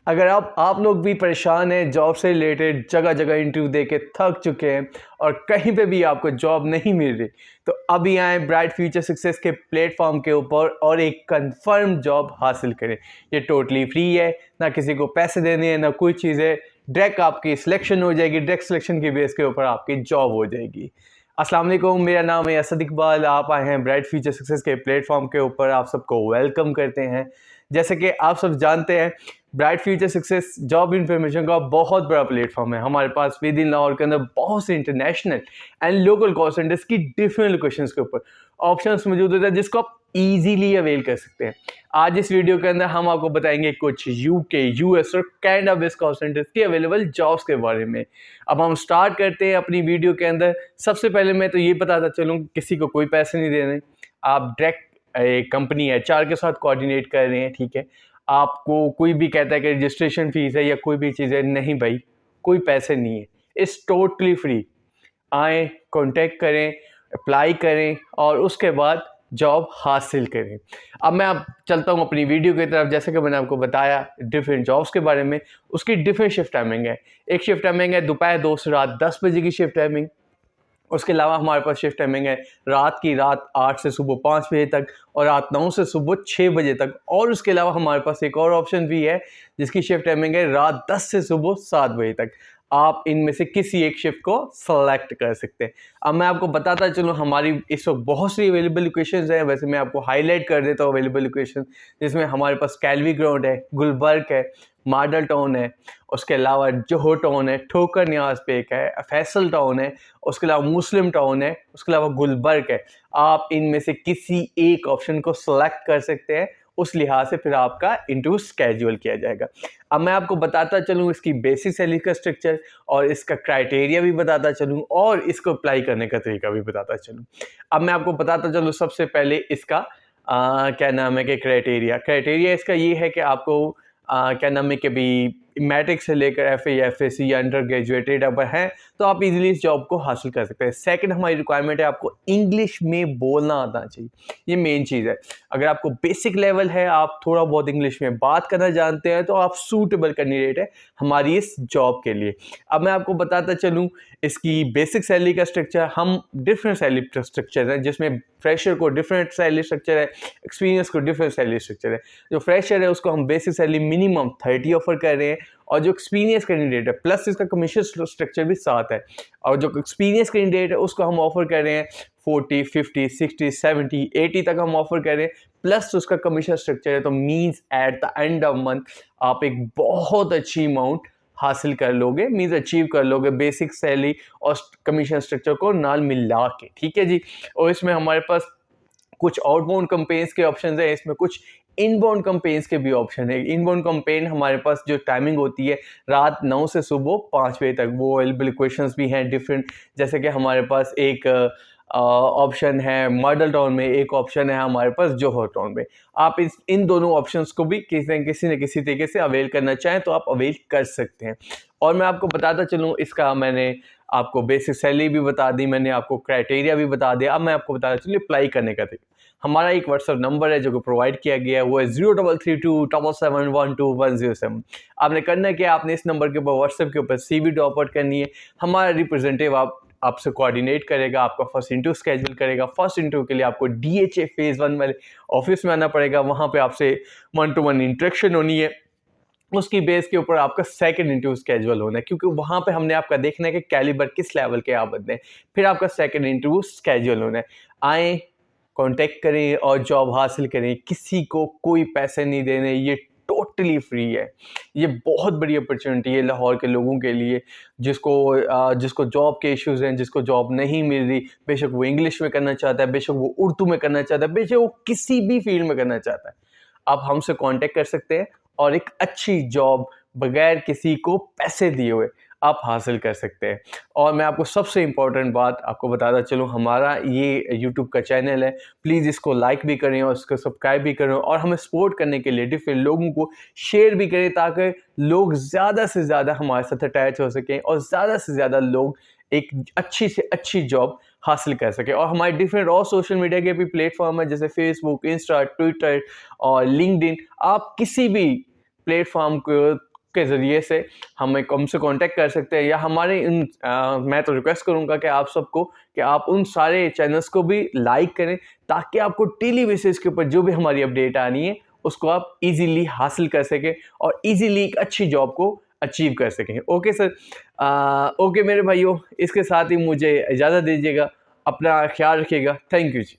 अगर आप लोग भी परेशान हैं जॉब से रिलेटेड, जगह जगह इंटरव्यू दे के थक चुके हैं और कहीं पे भी आपको जॉब नहीं मिल रही, तो अभी आए ब्राइट फ्यूचर सक्सेस के प्लेटफॉर्म के ऊपर और एक कंफर्म जॉब हासिल करें। ये टोटली फ्री है, ना किसी को पैसे देने हैं, ना कोई चीज़ है। डायरेक्ट आपकी सिलेक्शन हो जाएगी, डायरेक्ट सिलेक्शन की बेस के ऊपर आपकी जॉब हो जाएगी। अस्सलाम वालेकुम, मेरा नाम है असद इकबाल। आप आए हैं ब्राइट फ्यूचर सक्सेस के प्लेटफॉर्म के ऊपर, आप सबको वेलकम करते हैं। जैसे कि आप सब जानते हैं, bright future success job information का बहुत बड़ा प्लेटफॉर्म है। हमारे पास विद इन लाहौर के अंदर बहुत से international and local call centres की डिफरेंट लोकेशंस के ऊपर ऑप्शंस मौजूद होते हैं जिसको आप इजीली अवेल कर सकते हैं। आज इस वीडियो के अंदर हम आपको बताएंगे कुछ यूके, यूएस और कनाडा बेस्ड कॉल सेंटर्स की अवेलेबल जॉब्स के बारे में। अब हम स्टार्ट करते हैं अपनी वीडियो के अंदर। सबसे पहले मैं तो ये बताता चलूँ, किसी को कोई पैसे नहीं देने, आप डायरेक्ट एक कंपनी एचआर के साथ कोऑर्डिनेट कर रहे हैं, ठीक है। आपको कोई भी कहता है कि रजिस्ट्रेशन फीस है या कोई भी चीज़ है, नहीं भाई, कोई पैसे नहीं है, इट्स टोटली फ्री। आएँ, कांटेक्ट करें, अप्लाई करें और उसके बाद जॉब हासिल करें। अब मैं अब चलता हूँ अपनी वीडियो की तरफ। जैसे कि मैंने आपको बताया डिफरेंट जॉब्स के बारे में, उसकी डिफरेंट शिफ्ट टाइमिंग है। एक शिफ्ट टाइमिंग है दोपहर 2 से रात 10 बजे की शिफ्ट टाइमिंग। उसके अलावा हमारे पास शिफ्ट टाइमिंग है रात 8 से सुबह 5 बजे तक और रात 9 से सुबह 6 बजे तक। और उसके अलावा हमारे पास एक और ऑप्शन भी है जिसकी शिफ्ट टाइमिंग है रात 10 से सुबह 7 बजे तक। आप इनमें से किसी एक शिफ्ट को सेलेक्ट कर सकते हैं। अब मैं आपको बताता चलूँ, हमारी इस वक्त बहुत सी अवेलेबल लोकेशंस हैं। वैसे मैं आपको हाईलाइट कर देता हूँ अवेलेबल लोकेशन, जिसमें हमारे पास कैलवी ग्राउंड है, गुलबर्ग है, मॉडल टाउन है, उसके अलावा जोहो टाउन है, ठोकर न्याज पेक है, फैसल टाउन है, उसके अलावा मुस्लिम टाउन है, उसके अलावा गुलबर्ग है। आप इनमें से किसी एक ऑप्शन को सिलेक्ट कर सकते हैं, उस लिहाज से फिर आपका इंटरव्यू स्केड्यूल किया जाएगा। अब मैं आपको बताता चलूँ इसकी बेसिक सैलरी का स्ट्रक्चर और इसका क्राइटेरिया भी बताता चलूँ और इसको अप्लाई करने का तरीका भी बताता चलूँ। अब मैं आपको बताता चलूँ सबसे पहले इसका क्या नाम है कि क्राइटेरिया इसका ये है कि आपको क्या नाम है कि भी मैट्रिक से लेकर एफए या एफएससी या अंडर ग्रेजुएटेड अगर हैं तो आप इजीली इस जॉब को हासिल कर सकते हैं। सेकंड हमारी रिक्वायरमेंट है, आपको इंग्लिश में बोलना आना चाहिए, ये मेन चीज़ है। अगर आपको बेसिक लेवल है, आप थोड़ा बहुत इंग्लिश में बात करना जानते हैं, तो आप सूटेबल कैंडिडेट है हमारी इस जॉब के लिए। अब मैं आपको बताता चलूँ इसकी बेसिक सैलरी का स्ट्रक्चर। हम डिफरेंट सैलरी स्ट्रक्चर है जिसमें फ्रेशर को डिफरेंट सैलरी स्ट्रक्चर है, एक्सपीरियंस को डिफरेंट सैलरी स्ट्रक्चर है। जो फ्रेशर है उसको हम बेसिक सैलरी मिनिमम 30 ऑफर कर रहे हैं और जो एक्सपीरियंस कैंडिडेट है प्लस इसका कमीशन स्ट्रक्चर भी साथ है, और जो एक्सपीरियंस कैंडिडेट है उसको हम ऑफर कर रहे हैं 40, 50, 60, 70, 80 तक हम ऑफर कर रहे हैं, प्लस उसका कमीशन स्ट्रक्चर है। तो means at the end of month आप एक बहुत अच्छी अमाउंट हासिल कर लोगे, मीन्स अचीव कर लोगे बेसिक सैलरी और कमीशन स्ट्रक्चर को नाल मिला के, ठीक है जी। और इसमें हमारे पास कुछ आउटबाउंड कंपेन्स के ऑप्शन है, इसमें कुछ इनबाउंड कंपेन्स के भी ऑप्शन है। इनबाउंड कंपेन हमारे पास जो टाइमिंग होती है रात 9 से सुबह 5 बजे तक, वो अवेलेबल इक्वेशंस भी हैं डिफरेंट। जैसे कि हमारे पास एक ऑप्शन है मॉडल टाउन में, एक ऑप्शन है हमारे पास जोहर टाउन में। आप इन दोनों ऑप्शंस को भी किसी न किसी तरीके से अवेल करना चाहें तो आप अवेल कर सकते हैं। और मैं आपको बताता चलूँ, इसका मैंने आपको बेसिक सैलरी भी बता दी, मैंने आपको क्राइटेरिया भी बता दिया। अब मैं आपको बताता चलूँ अप्लाई करने का तरीका। हमारा एक व्हाट्सअप नंबर है जो कि प्रोवाइड किया गया है, वो है 0332771207। आपने करना है कि आपने इस नंबर के ऊपर व्हाट्सएप के ऊपर CV ड्रॉप आउट करनी है। हमारा रिप्रेजेंटेटिव आपसे कोऑर्डिनेट करेगा, आपका फर्स्ट इंटरव्यू स्केड्यूल करेगा। फर्स्ट इंटरव्यू के लिए आपको DHA फेज़ 1 वाले ऑफिस में आना पड़ेगा, वहाँ पे आपसे 1 to 1 इंटरेक्शन होनी है। उसकी बेस के ऊपर आपका सेकंड इंटरव्यू स्केड्यूल होना है, क्योंकि वहाँ पे हमने आपका देखना है कि कैलिबर किस लेवल के आप बंदे हैं। फिर आपका सेकंड इंटरव्यू स्केड्यूल होना है। आएँ, कांटेक्ट करें और जॉब हासिल करें। किसी को कोई पैसे नहीं देने, ये टोटली फ्री है। ये बहुत बड़ी अपॉर्चुनिटी है लाहौर के लोगों के लिए, जिसको जॉब के इश्यूज़ हैं, जिसको जॉब नहीं मिल रही, बेशक वो इंग्लिश में करना चाहता है, बेशक वो उर्दू में करना चाहता है, बेशक वो किसी भी फील्ड में करना चाहता है। आप हमसे कांटेक्ट कर सकते हैं और एक अच्छी जॉब बगैर किसी को पैसे दिए हुए आप हासिल कर सकते हैं। और मैं आपको सबसे इम्पोर्टेंट बात आपको बताता चलूँ, हमारा ये यूट्यूब का चैनल है, प्लीज़ इसको लाइक भी करें और इसको सब्सक्राइब भी करें और हमें सपोर्ट करने के लिए डिफरेंट लोगों को शेयर भी करें, ताकि लोग ज़्यादा से ज़्यादा हमारे साथ अटैच हो सकें और ज़्यादा से ज़्यादा लोग एक अच्छी से अच्छी जॉब हासिल कर सकें। और हमारे डिफरेंट और सोशल मीडिया के भी प्लेटफॉर्म है, जैसे फेसबुक, इंस्टा, ट्विटर और लिंक्डइन। आप किसी भी प्लेटफॉर्म के ज़रिए से हमें हमसे कांटेक्ट कर सकते हैं, या हमारे मैं तो रिक्वेस्ट करूँगा कि आप सबको कि आप उन सारे चैनल्स को भी लाइक करें, ताकि आपको डेली बेसिस के ऊपर जो भी हमारी अपडेट आनी है उसको आप इजीली हासिल कर सकें और इजीली एक अच्छी जॉब को अचीव कर सकें। ओके सर, ओके मेरे भाइयों, इसके साथ ही मुझे इजाज़त दीजिएगा। अपना ख्याल रखिएगा। Thank you ji.